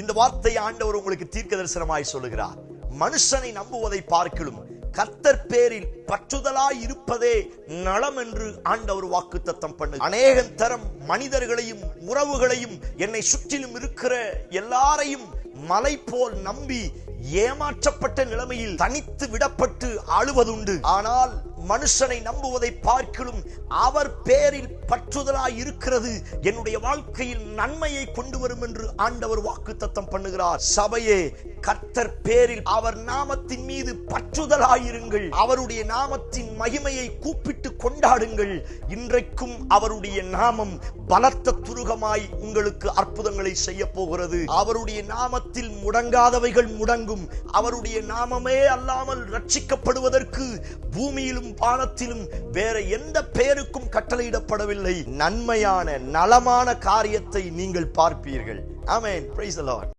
இந்த வார்த்தையை ஆண்டவர் உங்களுக்கு தீர்க்க தரிசனமாய் சொல்லுகிறார். மனுஷனை நம்புவதை பார்க்கிலும் கர்த்தர் பேரில் பற்றுதலாய் இருப்பதே நலம் என்று ஆண்டவர் வாக்குத்தத்தம் பண்ணு. அநேக தரம் மனிதர்களையும் உறவுகளையும் என்னை சுற்றிலும் இருக்கிற எல்லாரையும் மலை போல் நம்பி ஏமாற்றப்பட்ட நிலைமையில் தனித்து விடப்பட்டு அழுவதுண்டு. ஆனால் மனுஷனை நம்புவதை பார்க்கிலும் அவர் பேரில் பற்றுதலாய் இருக்கிறது என்னுடைய வாழ்க்கையில் நன்மையை கொண்டு வரும் என்று ஆண்டவர் வாக்குத்தத்தம் பண்ணுகிறார். சபையே, கர்த்தர் பேரில் அவர் நாமத்தின் மீது பற்றுதலாயிருங்கள். அவருடைய நாமத்தின் மகிமையை கூப்பிட்டு கொண்டாடுங்கள். இன்றைக்கும் அவருடைய நாமம் பலத்த துருகமாய் உங்களுக்கு அற்புதங்களை செய்ய போகிறது. அவருடைய நாமத்தில் முடங்காதவைகள் முடங்கும். அவருடைய நாமமே அல்லாமல் ரட்சிக்கப்படுவதற்கு பூமியிலும் வானத்திலும் வேற எந்த பெயருக்கும் கட்டளையிடப்படவில்லை. நன்மையான நலமான காரியத்தை நீங்கள் பார்ப்பீர்கள். ஆமென். Praise the Lord.